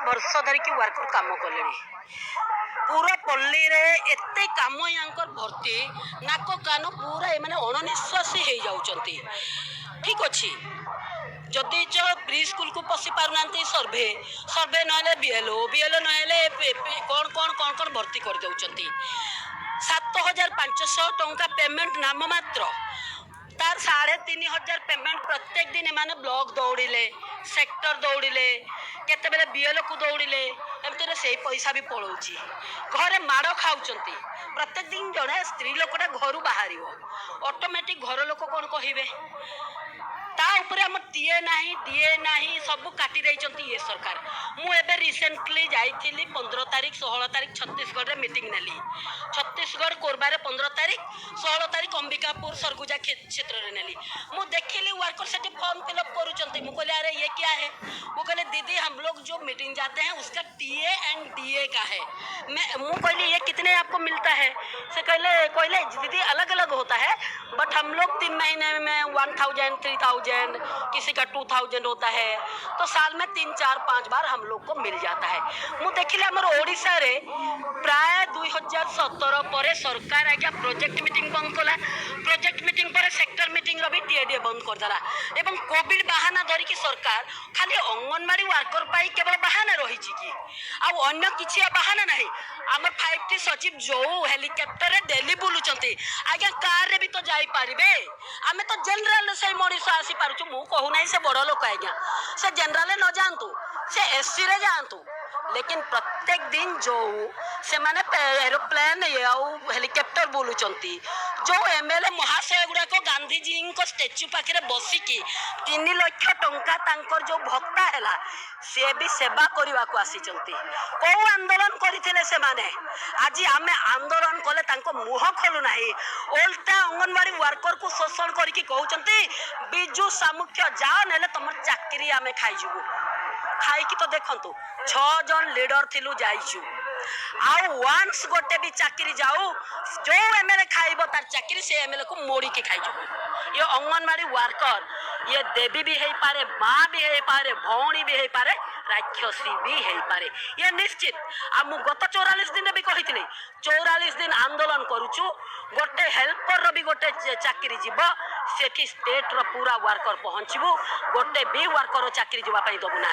वर्ष धरिकी वर्कर काम कले पूरा पल्ली रे एते काम यांकर भर्ती नाक कान पूरा एमाने अणनिश्वासी हो जाउचंती। ठीक अच्छी जदि जो प्री स्कूल को पशि पारना सर्भे सर्भे ना बीएलओ ना कौन कौन कौन कौन भर्ती कर दउचंती। 7,500 टंका पेमेंट नाम मात्र तार 3,500 पेमेंट प्रत्येक दिन एमाने ब्लॉक दौड़िले सेक्टर दौड़िले केते बीएलओ को दौड़िले एमती से पैसा भी पलाउची घरे माड़ खाऊचंती। प्रत्येक दिन जड़े स्त्री लोकटा घर बाहर ऑटोमेटिक घर लोक कौन कहे ता ऊपर आम दिए नहीं सब काटी देइचंती ये सरकार। मु एबे रिसेंटली जाइथिली 15 तारीख 16 तारीख छत्तीसगढ़ रे मीटिंग नेली। छत्तीसगढ़ कोरबारे 15 तारीख 16 तारीख अंबिकापुर सरगुजा क्षेत्र रे नेली। मु देखिली वर्कर सेठी फॉर्म फिलअप करूचंती। मु कहले अरे ये क्या है? वो कहले दीदी हम लोग जो मीटिंग जाते हैं उसका टीए एंड डीए का है। मु कहली ये कितने आपको मिलता है? से कहले दीदी अलग अलग होता है बट हम लोग 3 महीने में 1,000 3,000 किसी का 2,000 होता है तो साल में 3 4 5 बार हम लोग को मिल जाता है। मु देखिले हमर ओडिशा रे प्राय 2017 पर सरकार आज्ञा प्रोजेक्ट मीटिंग बंद कला। प्रोजेक्ट मीटिंग पर सेक्टर मीटिंग रो भी टीएडीए बंद कर देला एवं कोविड बहाना धरी की सरकार खाली अंगनवाड़ी वर्कर पाई केवल बहाना रही कि आउ अन्य किछि बहाना नहीं। आम 5T सचिव जो हेलिकॉप्टर डेली बुलुचंती आज्ञा कार रे भी तो जाई पारिबे। आमे तो जनरल से मनीष आसी पारुछु। मु कहू नहीं से बड़ लोक आज्ञा से जनरल न जानतु से एससी रे जानतु लेकिन प्रत्येक दिन जो से माने एरोप्लेन हेलिकॉप्टर बुलुचंती जो एमएलए महाशय गुड़ा को गांधी जी को स्टेच्यू पाखे बसिकी 3 लाख टंका तांकर जो भत्ता हैला से भी सेवा करने को आसीचंती। कौ आंदोलन करथिले से माने आज आमे आंदोलन कले तांको मुह खोलु नाही ओल्टा अंगनवाड़ी वर्कर को शोषण करके कहउचंती बिजू सामुख्य जाओ नेले तमर चाकरी आमे खाई जुबु। खाई की तो देखंतु 6 जन लीडर थिलु जाइछु आउ वांस गोटे भी चाकरी जाऊ जो एमएलए खाइबो तार चाकरी से एमएलए को मोड़ी के खाई जुबु। ये अंगनवाड़ी वर्कर ये देवी भी है पारे माँ भी है पारे भौणी भी है पारे राक्षसी भी है पारे ये निश्चित। आ मु गत 44 दिन भी कही 44 दिन आंदोलन करूछु गोटे हेल्पर भी गोटे चाकरी जीव सेठी स्टेट रो पूरा वर्कर पहुँचबू गोटे भी वर्कर चाकरी जीवाई दबू ना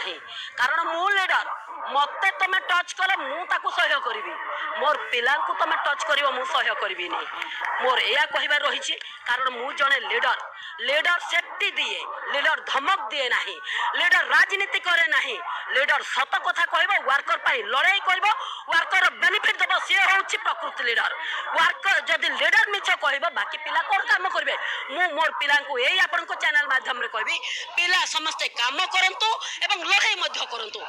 कारण मु लीडर मते तमे टच कले मु ताकू सहयोग करिवि मोर पिला को तमे टच करिवो मु सहयोग करिवि नहीं। मोर एया कहिबार रहिछि कारण मु जने लीडर सेफ्टी दिए लीडर धमक दिए नहीं लीडर राजनीति करे नहीं लीडर सत कथा कहबो वर्कर पाई लड़ाई करबो वर्कर बेनिफिट देबो से होछि प्रकृति लीडर। वर्कर जदि लीडर मिछ कहबो बाकी पिला कोन काम करबे मु मोर पिला को एई आपन को चैनल माध्यम रे कहबी पिला समस्त काम करंतु एवं लड़ाई मध्य करंतु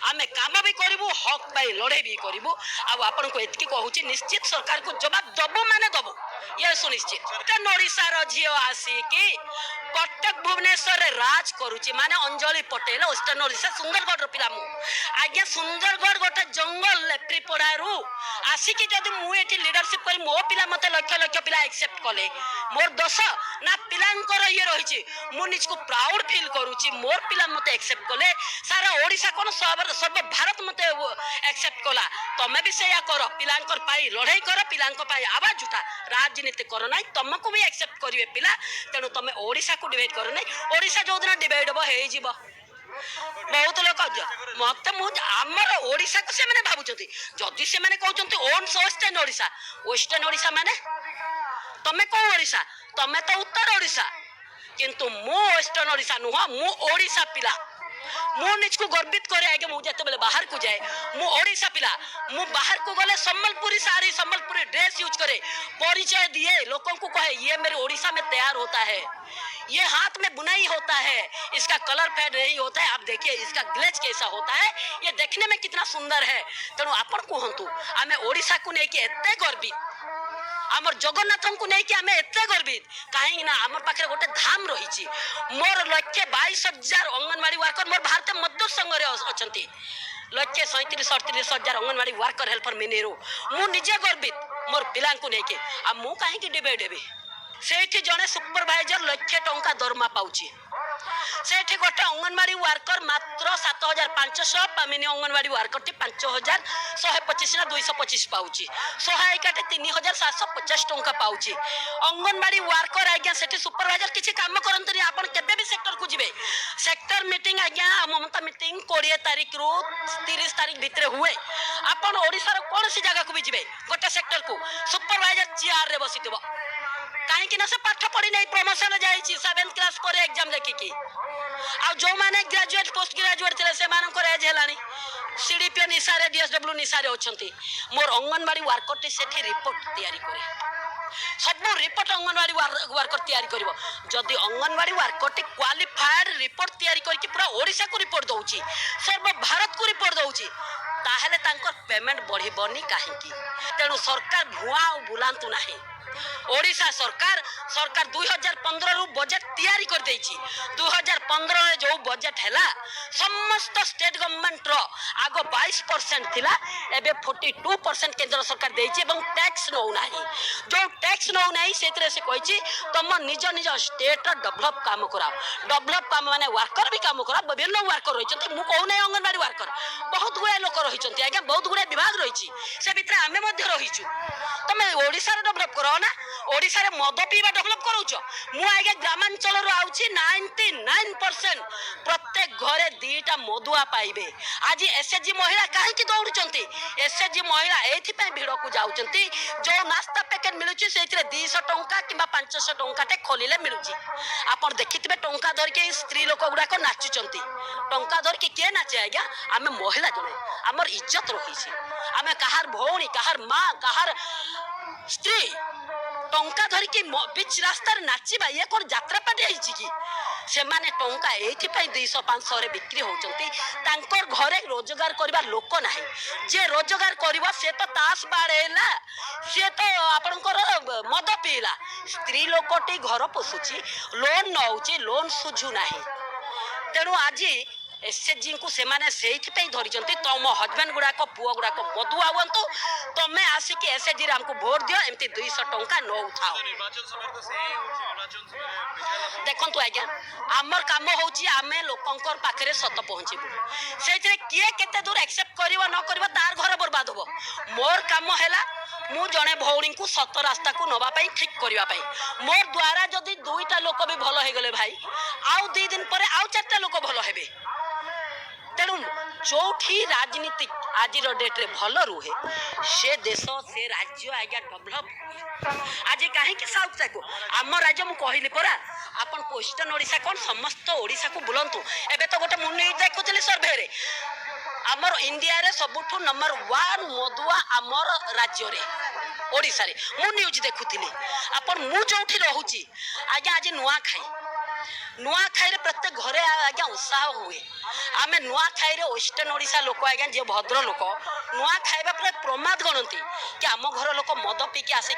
आमे काम भी करिवु हक पाई लड़ाई भी करिवु। आ आपन को एतकी कहूछि निश्चित सरकार को जवाब दबो माने दबो ये सुनिश्चित। ओडिशा रो झियो आसी कि कटक भुवनेश्वर राज करुची माने अंजलि पटेल वेस्टर्न ओडिशा सुंदरगढ़ पिला मु आज्ञा सुंदरगढ़ गोटे जंगल लेप्रीपड़ारू आसिकी जदि मु एठी लीडरशिप करी मो पिला मते लक्ष लक्ष पिला एक्सेप्ट कले मोर दोष ना पिलांकर ये रहिची मु निज को प्राउड फील करूची मोर पिला मते एक्सेप्ट कले सारा ओडिशा कोन सब भारत मते एक्सेप्ट कला। तमे भी सेया करो पिलांकर पाई लड़ाई करो पिलांक पाई आवाज उठा राजनीति करो ना तुमको भी एक्सेप्ट करिवे पिला तेणु तुम ओडिशा को डिवाइड करो नहीं। ओडिशा जो दिन डिवाइड हो जीव बहुत लोग मत आमर ओडिशा को से माने भाबुचंती जदि से माने कहउचंती ओन वेस्टर्न ओडिशा माने तमे को ओडिशा तमे तो उत्तर ओडिशा किंतु मु वेस्टर्न ओडिशा नुह मु ओडिशा पिला मु निज को गर्वित करे आगे मु जते बेले बाहर को जाए मु ओडिशा पिला मु बाहर को गले संबलपुरी साड़ी संबलपुरी ड्रेस यूज करे परिचय दिए लोगों को कहे ये मेरे ओडिशा में तैयार होता है ये हाथ में बुनाई होता है इसका कलर फेड नहीं होता है। आप देखिए इसका ग्लेज कैसा होता है ये देखने में कितना सुंदर है। तेणु आपण कहतु आमे ओडिशा को नहीं कि एते गर्वित आमर जगन्नाथ को नहीं कि आमे एते गर्वित कहीं ना आमर पाखे गोटे धाम रही मोर 1,22,000 अंगनवाड़ी वर्कर मोर भारत मजदूर संघ रे अछंती 1,37,38,000 अंगनवाड़ी वर्कर हेल्पर मिनेरो मु निजे गर्वित मोर पिला को नहीं कि आ मु कहीं डिबेट हेबी सेठी जने सुपरवाइजर 1,00,000 टंका दरमा पाउची सेठी गोटे अंगनवाड़ी वर्कर मात्र 7500 मिनी अंगनवाड़ी वर्कर टी 5125 ना 225 पाउची सहायिकाटे 3750 टंका पाउची अंगनवाड़ी वर्कर आज्ञा सेठी सुपरवाइजर किसी काम करंतनी आपण केबे भी सेक्टर को जिवे सेक्टर मीटिंग आज्ञा ममता मीटिंग 20 तारिख रु 30 तारिख भितर हुए आपण ओडिसा रो कोन सी जगह को भी जिवे गोटे सेक्टर को सुपरवाइजर चेयर रे बसितबो कहीं ना से पाठ पढ़ी नहीं प्रमोशन जाई 7th क्लास करे एग्जाम लेखिकी आ जो माने ग्रेजुएट पोस्ट ग्रेजुएट थे से मानकर एज हेलानी सीडीपी निसारे डीएसडब्ल्यू निसारे होचंती मोर अंगनवाड़ी वर्कर टी सेठी रिपोर्ट तैयारी करे सब रिपोर्ट अंगनवाड़ी वर्कर तैयारी करिवो जदि anganwadi worker T qualified report तैयारी करके पूरा ओडिसा को रिपोर्ट दउची सर्व भारत को रिपोर्ट दउची ताहले तांकर पेमेंट बढ़िबनी काहेकी तेणु सरकार भुआ और बुलांतु नाही ओडिशा सरकार 2015 रु बजेट तैयारी कर देछि 2015 रे जो बजेट हैला समस्त स्टेट गवर्नमेंट रो आगो 22% थिला एबे 42% केंद्र सरकार देछि एवं टैक्स नौ नाही जो टैक्स नौ नाही सेतरे से कहिछि तम निज निज स्टेट रो डेवलप काम करा डेवलप काम माने वर्कर भी काम करा विभिन्न वर्कर रहिछन्ते मु कहू नै अंगनवाड़ी वर्कर बहुत गुडे लोक रहिछन्ते आगे बहुत गुडे विभाग रहिछि से भितर आमे मध्ये रहिछु तमे ओडिसा रे डेवलप करो ना ओडिसा रे मद पीवा डेवलप करूछ मु आगे ग्रामांचल रो आउछि 99% प्रत्येक घरे दीटा मदुआ पाइबे आज एसएचजी महिला काहे की दौड़ुचंती एसएचजी महिला एथि पे भिड़ को जाउचंती जो नास्ता पैकेट मिलुछि सेथिरे 200 टंका किबा 500 टंका टे खोलिले मिलुछि आपण देखितबे टंका धर के स्त्री लोक गुडा को नाचुचंती टंका धर के के नाचे आज्ञा आमे महिला जने हमर इज्जत रहिछि आमे कहार भौणी कहार मां कहार स्त्री टंका धरिकी बीच रास्ता नाचिबा ये कोन यात्रा पाटी आइछि कि से माने टंका एथि पई 200-500 रे बिक्री होचंती तांकर घरे रोजगार करबा लोक नाही जे रोजगार करबा से तो तास बाड़ेला से तो आपनकर मद पीला स्त्री लोकटी घर पोसुची लोन नउची लोन सुझु नाही तेणु आज एसएचजी को से माने सेठी पे धरिचंती तम हस्बैंड गुडा को पुओ गुडा को मधु आवंतु तमे आसी के एसएचजी रे हमको वोट दियो एमती 200 टंका न उठाओ देखंतु आज्ञा हमर काम होउची आमे लोकंकर पाखरे सत पहुंचीबु सेथिरे किए केते दूर एक्सेप्ट करिवो न करिवो तार घर बर्बाद होबो मोर काम हैला मु जणे भौणी को सत रास्ता को नबा पई ठीक करिवा पई मोर द्वारा जदी दुईटा लोक भी भलो हे गले भाई आउ 2 दिन परे आउ 4टा लोक भलो हेबे तेणु जोठी राजनीति आज डेट रे भल रुहे से देश से राज्य आज्ञा डेवलप आज कहीं साउथ को आम राज्य मुझे कहली परा आपन वेस्टर्न ओडिशा कौन समस्त ओडिशा को बुलंतु एबे तो गोटे मुनि देखुली सर्भे रे आमर इंडिया रे सबुठु नंबर 1 मदुआ आमर राज्य रे ओडिशा रे मु न्यूज देखुली आपन मु जोठी रहूची आज्ञा आज नुआ खाई प्रत्येक घरे आज्ञा उत्साह हुए आम नुआ खाई वेस्टर्न ओडिशा लोक आज्ञा जे भद्र लोक नुआ खाइबा प्रमाद गणती कि आम घर लोक मद पीके आसे